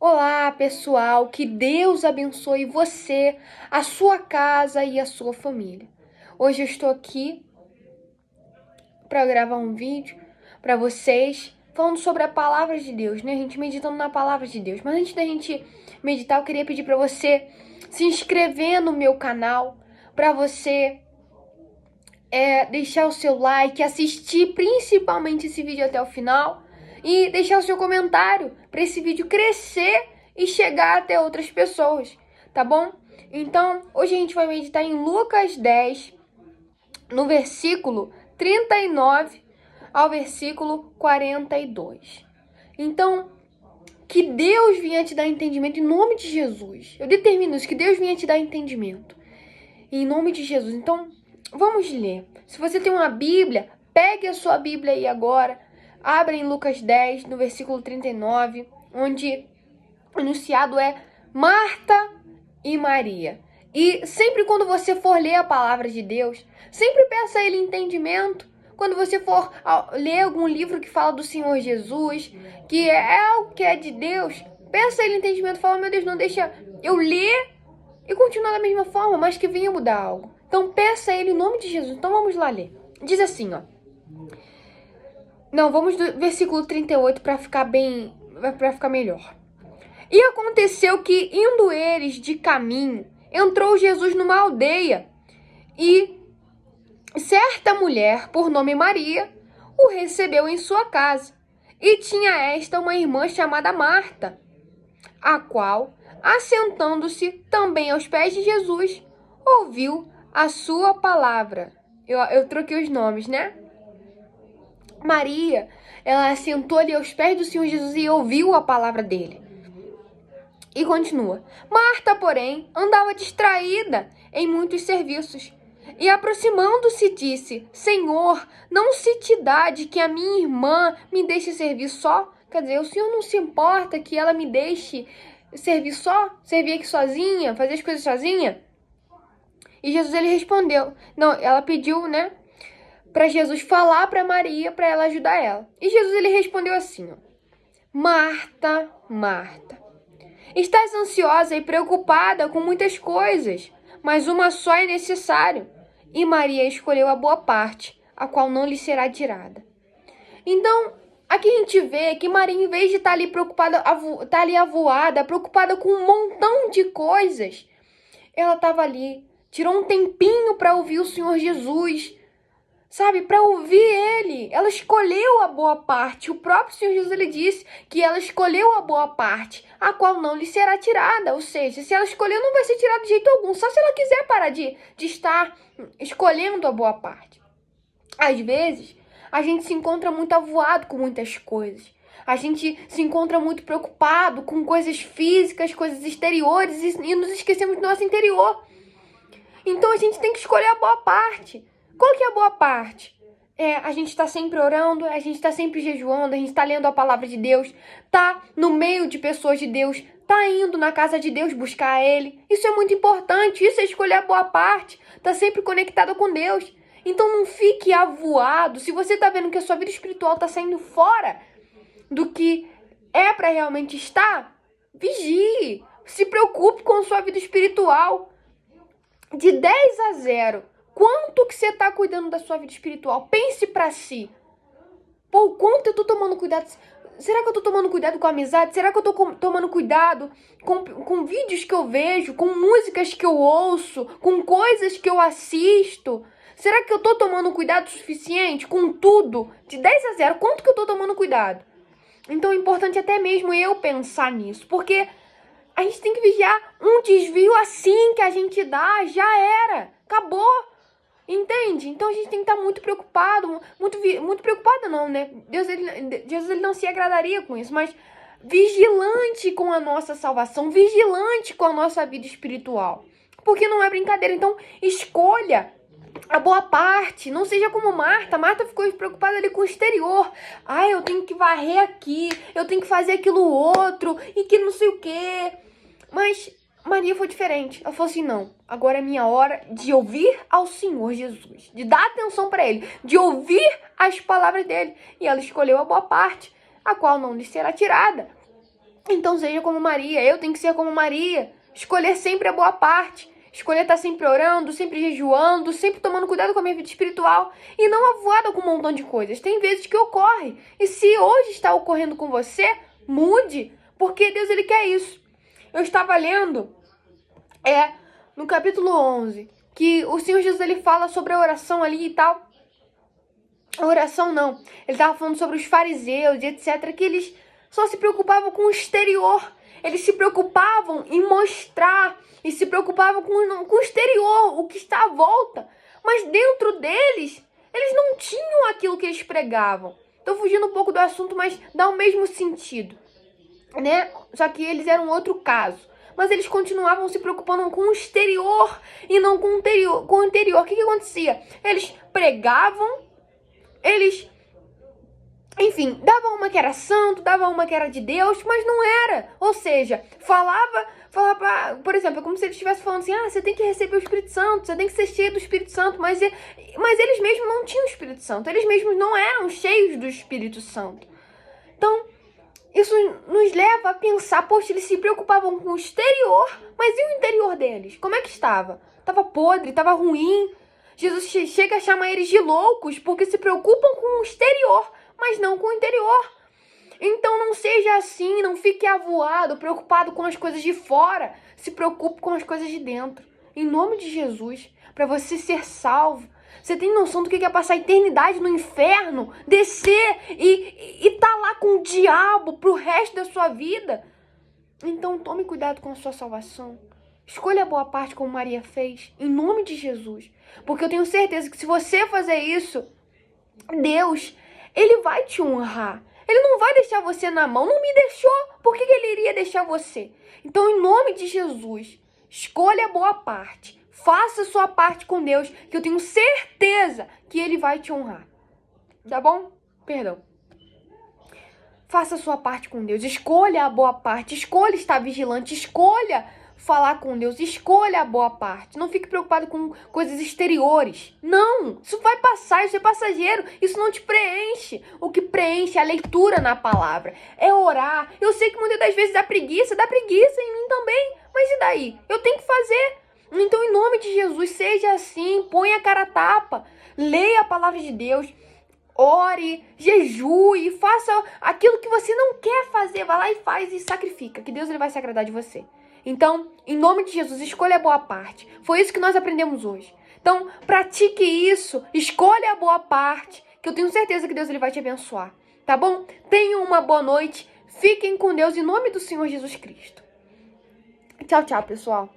Olá, pessoal, que Deus abençoe você, a sua casa e a sua família. Hoje eu estou aqui para gravar um vídeo para vocês falando sobre a palavra de Deus, né? A gente meditando na palavra de Deus. Mas antes da gente meditar, eu queria pedir para você se inscrever no meu canal, para você deixar o seu like, assistir principalmente esse vídeo até o final e deixar o seu comentário para esse vídeo crescer e chegar até outras pessoas, tá bom? Então, hoje a gente vai meditar em Lucas 10, no versículo 39 ao versículo 42. Então, que Deus venha te dar entendimento em nome de Jesus. Eu determino isso, que Deus venha te dar entendimento em nome de Jesus. Então, vamos ler. Se você tem uma Bíblia, pegue a sua Bíblia aí agora. Abra em Lucas 10, no versículo 39, onde o enunciado é Marta e Maria. E sempre quando você for ler a palavra de Deus, sempre peça a Ele entendimento. Quando você for ler algum livro que fala do Senhor Jesus, que é algo que é de Deus, peça a Ele entendimento. Fala, meu Deus, não deixa eu ler e continuar da mesma forma, mas que venha mudar algo. Então peça a Ele em nome de Jesus. Então vamos lá ler. Diz assim, ó. Não, vamos do versículo 38 para ficar melhor. E aconteceu que, indo eles de caminho, entrou Jesus numa aldeia, e certa mulher, por nome Maria, o recebeu em sua casa. E tinha esta uma irmã chamada Marta, a qual, assentando-se também aos pés de Jesus, ouviu a sua palavra. Eu troquei os nomes, né? Maria, ela sentou ali aos pés do Senhor Jesus e ouviu a palavra dele. E continua. Marta, porém, andava distraída em muitos serviços. E aproximando-se, disse, Senhor, não se te dá de que a minha irmã me deixe servir só? Quer dizer, o Senhor não se importa que ela me deixe servir só? Servir aqui sozinha? Fazer as coisas sozinha? E Jesus, ele respondeu. Não, ela pediu, né? Para Jesus falar para Maria, para ela ajudar ela. E Jesus, ele respondeu assim, ó, Marta, Marta, estás ansiosa e preocupada com muitas coisas, mas uma só é necessário. E Maria escolheu a boa parte, a qual não lhe será tirada. Então, aqui a gente vê que Maria, em vez de estar ali preocupada, estar ali avoada, preocupada com um montão de coisas, ela estava ali, tirou um tempinho para ouvir o Senhor Jesus, sabe, para ouvir ele. Ela escolheu a boa parte. O próprio Senhor Jesus, ele disse que ela escolheu a boa parte, a qual não lhe será tirada. Ou seja, se ela escolheu, não vai ser tirada de jeito algum. Só se ela quiser parar de estar escolhendo a boa parte. Às vezes, a gente se encontra muito avoado com muitas coisas. A gente se encontra muito preocupado com coisas físicas, coisas exteriores, e nos esquecemos do nosso interior. Então, a gente tem que escolher a boa parte. Qual que é a boa parte? A gente está sempre orando, a gente está sempre jejuando, a gente está lendo a palavra de Deus, tá no meio de pessoas de Deus, tá indo na casa de Deus buscar Ele. Isso é muito importante, isso é escolher a boa parte, tá sempre conectado com Deus. Então não fique avoado. Se você tá vendo que a sua vida espiritual tá saindo fora do que é para realmente estar, vigie, se preocupe com a sua vida espiritual. De 10 a 0, quanto que você está cuidando da sua vida espiritual? Pense para si. Pô, o quanto eu tô tomando cuidado? Será que eu tô tomando cuidado com a amizade? Será que eu tô tomando cuidado com vídeos que eu vejo, com músicas que eu ouço, com coisas que eu assisto? Será que eu tô tomando cuidado suficiente com tudo? De 10 a 0, quanto que eu tô tomando cuidado? Então é importante até mesmo eu pensar nisso, porque a gente tem que vigiar. Um desvio assim que a gente dá, já era, acabou. Entende? Então a gente tem que estar muito preocupado, muito preocupado não, né? Jesus ele não se agradaria com isso, mas vigilante com a nossa salvação, vigilante com a nossa vida espiritual. Porque não é brincadeira. Então escolha a boa parte, não seja como Marta. Marta ficou preocupada ali com o exterior. Eu tenho que varrer aqui, eu tenho que fazer aquilo outro, e que não sei o quê. Mas Maria foi diferente. Ela falou assim, não, agora é minha hora de ouvir ao Senhor Jesus, de dar atenção para Ele, de ouvir as palavras dele. E ela escolheu a boa parte, a qual não lhe será tirada. Então seja como Maria, eu tenho que ser como Maria, escolher sempre a boa parte, escolher estar sempre orando, sempre jejuando, sempre tomando cuidado com a minha vida espiritual e não avoada com um montão de coisas. Tem vezes que ocorre, e se hoje está ocorrendo com você, mude, porque Deus ele quer isso. Eu estava lendo no capítulo 11, que o Senhor Jesus ele fala sobre a oração ali e tal. A oração não, ele estava falando sobre os fariseus e etc, que eles só se preocupavam com o exterior. Eles se preocupavam em mostrar e se preocupavam com o exterior, o que está à volta. Mas dentro deles, eles não tinham aquilo que eles pregavam. Estou fugindo um pouco do assunto, mas dá o mesmo sentido, né? Só que eles eram outro caso. Mas eles continuavam se preocupando com o exterior e não com o interior. O que acontecia? Eles pregavam, enfim, dava uma que era santo, dava uma que era de Deus, mas não era. Ou seja, falava, por exemplo, é como se eles estivessem falando assim, você tem que receber o Espírito Santo, você tem que ser cheio do Espírito Santo, mas eles mesmos não tinham o Espírito Santo, eles mesmos não eram cheios do Espírito Santo. Então, isso nos leva a pensar, poxa, eles se preocupavam com o exterior, mas e o interior deles? Como é que estava? Estava podre, estava ruim. Jesus chega a chamar eles de loucos porque se preocupam com o exterior, mas não com o interior. Então não seja assim, não fique avoado, preocupado com as coisas de fora. Se preocupe com as coisas de dentro. Em nome de Jesus, para você ser salvo. Você tem noção do que é passar a eternidade no inferno? Descer e tá lá com o diabo pro resto da sua vida? Então tome cuidado com a sua salvação. Escolha a boa parte como Maria fez, em nome de Jesus. Porque eu tenho certeza que se você fazer isso, Deus, ele vai te honrar. Ele não vai deixar você na mão. Não me deixou. Por que ele iria deixar você? Então, em nome de Jesus, escolha a boa parte. Faça a sua parte com Deus, que eu tenho certeza que ele vai te honrar. Tá bom? Perdão. Faça a sua parte com Deus. Escolha a boa parte. Escolha estar vigilante. Escolha falar com Deus. Escolha a boa parte. Não fique preocupado com coisas exteriores. Não. Isso vai passar. Isso é passageiro. Isso não te preenche. O que preenche é a leitura na palavra. É orar. Eu sei que muitas das vezes dá preguiça em mim também. Mas e daí? Eu tenho que fazer. Então, em nome de Jesus, seja assim. Ponha a cara a tapa. Leia a palavra de Deus. Ore, jejue, faça aquilo que você não quer fazer. Vai lá e faz e sacrifica, que Deus ele vai se agradar de você. Então, em nome de Jesus, escolha a boa parte. Foi isso que nós aprendemos hoje. Então, pratique isso, escolha a boa parte, que eu tenho certeza que Deus ele vai te abençoar. Tá bom? Tenham uma boa noite. Fiquem com Deus em nome do Senhor Jesus Cristo. Tchau, tchau, pessoal.